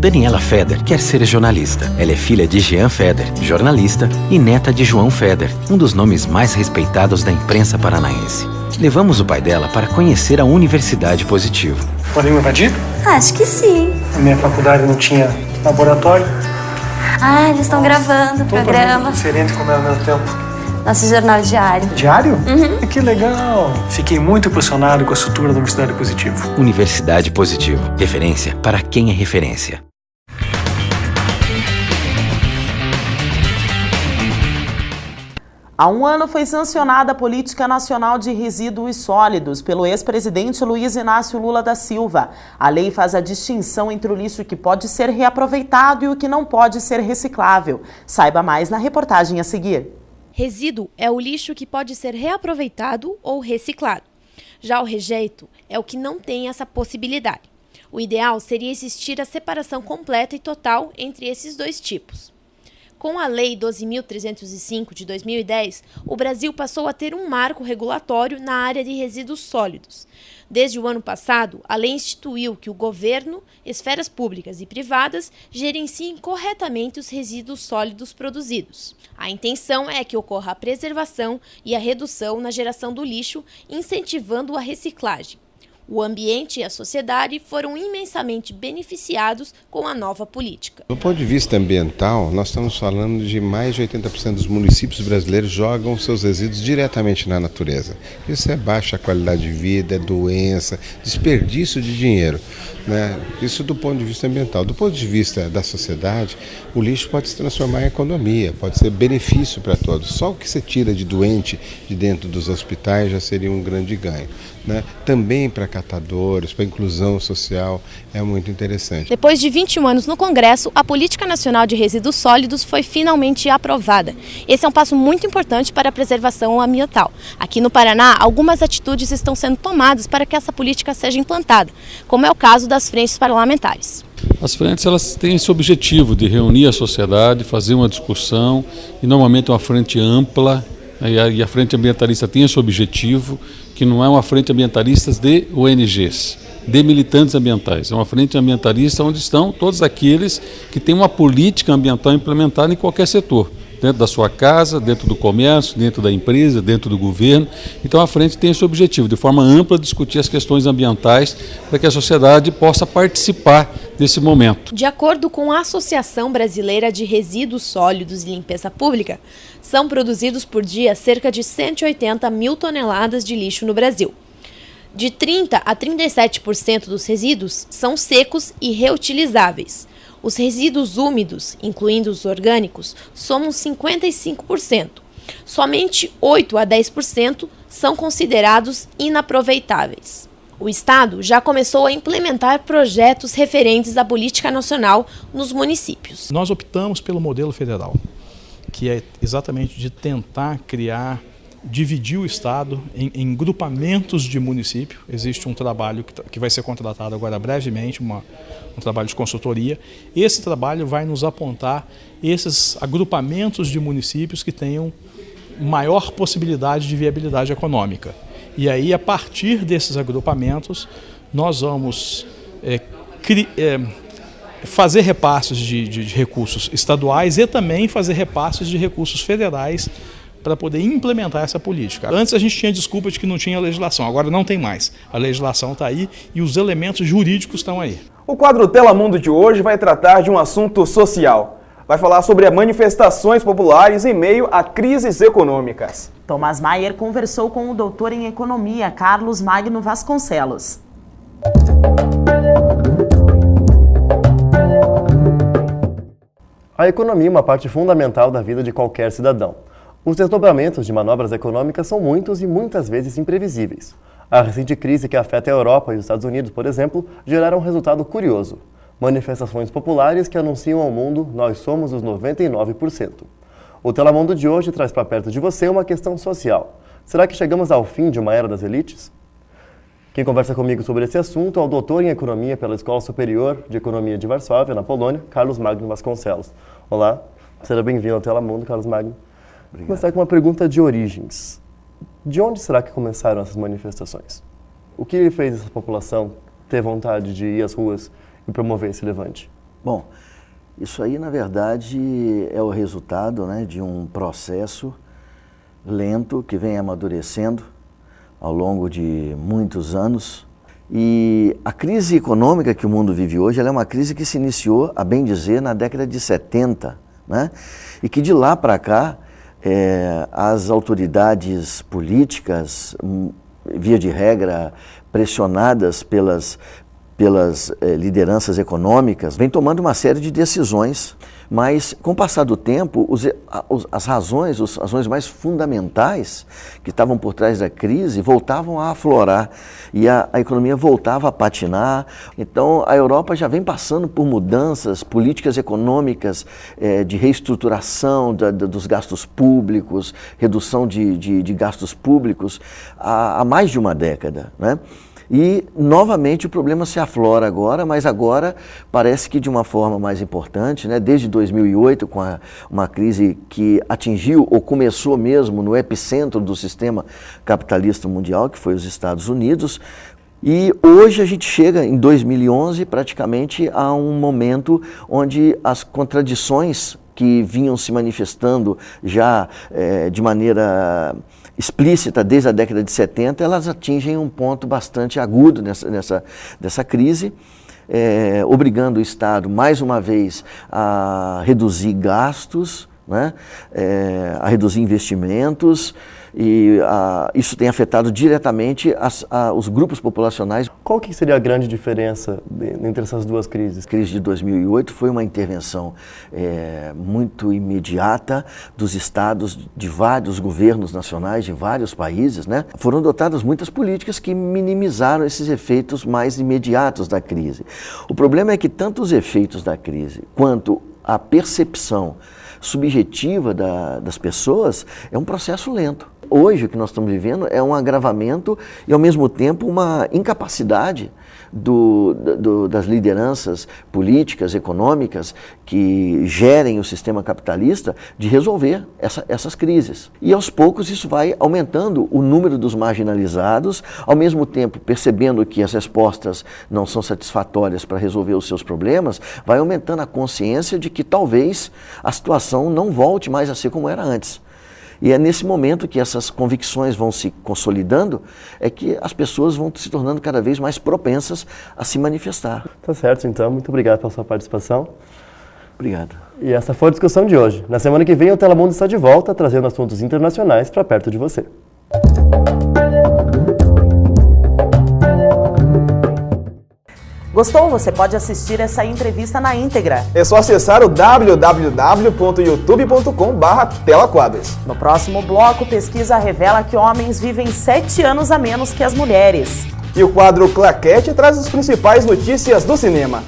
Daniela Feder quer ser jornalista. Ela é filha de Jean Feder, jornalista, e neta de João Feder, um dos nomes mais respeitados da imprensa paranaense. Levamos o pai dela para conhecer a Universidade Positivo. Podemos invadir? Acho que sim. A minha faculdade não tinha laboratório. Ah, eles estão gravando o programa. Diferente como é ao mesmo tempo. Nosso jornal diário. Diário? Uhum. Que legal! Fiquei muito impressionado com a estrutura da Universidade Positivo. Universidade Positivo. Referência para quem é referência. Há um ano foi sancionada a Política Nacional de Resíduos Sólidos pelo ex-presidente Luiz Inácio Lula da Silva. A lei faz a distinção entre o lixo que pode ser reaproveitado e o que não pode ser reciclável. Saiba mais na reportagem a seguir. Resíduo é o lixo que pode ser reaproveitado ou reciclado. Já o rejeito é o que não tem essa possibilidade. O ideal seria existir a separação completa e total entre esses dois tipos. Com a Lei 12.305 de 2010, o Brasil passou a ter um marco regulatório na área de resíduos sólidos. Desde o ano passado, a lei instituiu que o governo, esferas públicas e privadas gerenciem corretamente os resíduos sólidos produzidos. A intenção é que ocorra a preservação e a redução na geração do lixo, incentivando a reciclagem. O ambiente e a sociedade foram imensamente beneficiados com a nova política. Do ponto de vista ambiental, nós estamos falando de mais de 80% dos municípios brasileiros jogam seus resíduos diretamente na natureza. Isso é baixa qualidade de vida, é doença, desperdício de dinheiro, né? Isso do ponto de vista ambiental. Do ponto de vista da sociedade, o lixo pode se transformar em economia, pode ser benefício para todos. Só o que você tira de doente de dentro dos hospitais já seria um grande ganho, né? Também para catadores, para a inclusão social, é muito interessante. Depois de 21 anos no Congresso, a Política Nacional de Resíduos Sólidos foi finalmente aprovada. Esse é um passo muito importante para a preservação ambiental. Aqui no Paraná, algumas atitudes estão sendo tomadas para que essa política seja implantada, como é o caso das frentes parlamentares. As frentes elas têm esse objetivo de reunir a sociedade, fazer uma discussão, e normalmente é uma frente ampla, e a frente ambientalista tem esse objetivo, que não é uma frente ambientalista de ONGs, de militantes ambientais. É uma frente ambientalista onde estão todos aqueles que têm uma política ambiental implementada em qualquer setor. Dentro da sua casa, dentro do comércio, dentro da empresa, dentro do governo. Então a frente tem esse objetivo, de forma ampla, discutir as questões ambientais para que a sociedade possa participar desse momento. De acordo com a Associação Brasileira de Resíduos Sólidos e Limpeza Pública, são produzidos por dia cerca de 180 mil toneladas de lixo no Brasil. De 30% a 37% dos resíduos são secos e reutilizáveis. Os resíduos úmidos, incluindo os orgânicos, somam 55%. Somente 8% a 10% são considerados inaproveitáveis. O Estado já começou a implementar projetos referentes à política nacional nos municípios. Nós optamos pelo modelo federal, que é exatamente de tentar dividir o Estado em grupamentos de município. Existe um trabalho que vai ser contratado agora brevemente, um trabalho de consultoria. Esse trabalho vai nos apontar esses agrupamentos de municípios que tenham maior possibilidade de viabilidade econômica. E aí, a partir desses agrupamentos, nós vamos fazer repasses de recursos estaduais e também fazer repasses de recursos federais para poder implementar essa política. Antes a gente tinha desculpa de que não tinha legislação, agora não tem mais. A legislação está aí e os elementos jurídicos estão aí. O quadro Telemundo de hoje vai tratar de um assunto social. Vai falar sobre as manifestações populares em meio a crises econômicas. Tomás Maier conversou com o doutor em economia, Carlos Magno Vasconcelos. A economia é uma parte fundamental da vida de qualquer cidadão. Os desdobramentos de manobras econômicas são muitos e muitas vezes imprevisíveis. A recente crise que afeta a Europa e os Estados Unidos, por exemplo, geraram um resultado curioso. Manifestações populares que anunciam ao mundo nós somos os 99%. O Telemundo de hoje traz para perto de você uma questão social. Será que chegamos ao fim de uma era das elites? Quem conversa comigo sobre esse assunto é o doutor em economia pela Escola Superior de Economia de Varsóvia, na Polônia, Carlos Magno Vasconcelos. Olá, seja bem-vindo ao Telemundo, Carlos Magno. Vou começar com uma pergunta de origens. De onde será que começaram essas manifestações? O que fez essa população ter vontade de ir às ruas e promover esse levante? Bom, isso aí, na verdade, é o resultado, né, de um processo lento que vem amadurecendo ao longo de muitos anos. E a crise econômica que o mundo vive hoje, ela é uma crise que se iniciou, a bem dizer, na década de 70, né? E que de lá para cá, as autoridades políticas, via de regra, pressionadas pelas lideranças econômicas, vem tomando uma série de decisões, mas com o passar do tempo, as razões mais fundamentais que estavam por trás da crise voltavam a aflorar e a economia voltava a patinar. Então a Europa já vem passando por mudanças, políticas econômicas de reestruturação dos gastos públicos, redução de gastos públicos há mais de uma década, né? E, novamente, o problema se aflora agora, mas agora parece que de uma forma mais importante, né? Desde 2008, com uma crise que atingiu ou começou mesmo no epicentro do sistema capitalista mundial, que foi os Estados Unidos. E hoje a gente chega, em 2011, praticamente a um momento onde as contradições que vinham se manifestando já de maneira explícita desde a década de 70, elas atingem um ponto bastante agudo dessa crise, obrigando o Estado, mais uma vez, a reduzir gastos, né? A reduzir investimentos, e isso tem afetado diretamente os grupos populacionais. Qual que seria a grande diferença entre essas duas crises? A crise de 2008 foi uma intervenção muito imediata dos estados, de vários governos nacionais, de vários países, né? Foram adotadas muitas políticas que minimizaram esses efeitos mais imediatos da crise. O problema é que tanto os efeitos da crise quanto a percepção subjetiva das pessoas é um processo lento. Hoje o que nós estamos vivendo é um agravamento e ao mesmo tempo uma incapacidade das lideranças políticas, econômicas que gerem o sistema capitalista de resolver essas crises. E aos poucos isso vai aumentando o número dos marginalizados, ao mesmo tempo percebendo que as respostas não são satisfatórias para resolver os seus problemas, vai aumentando a consciência de que talvez a situação não volte mais a ser como era antes. E é nesse momento que essas convicções vão se consolidando, é que as pessoas vão se tornando cada vez mais propensas a se manifestar. Tá certo, então. Muito obrigado pela sua participação. Obrigado. E essa foi a discussão de hoje. Na semana que vem, o Telemundo está de volta, trazendo assuntos internacionais para perto de você. Gostou? Você pode assistir essa entrevista na íntegra. É só acessar o www.youtube.com/telaquadros. No próximo bloco, pesquisa revela que homens vivem 7 anos a menos que as mulheres. E o quadro Claquete traz as principais notícias do cinema.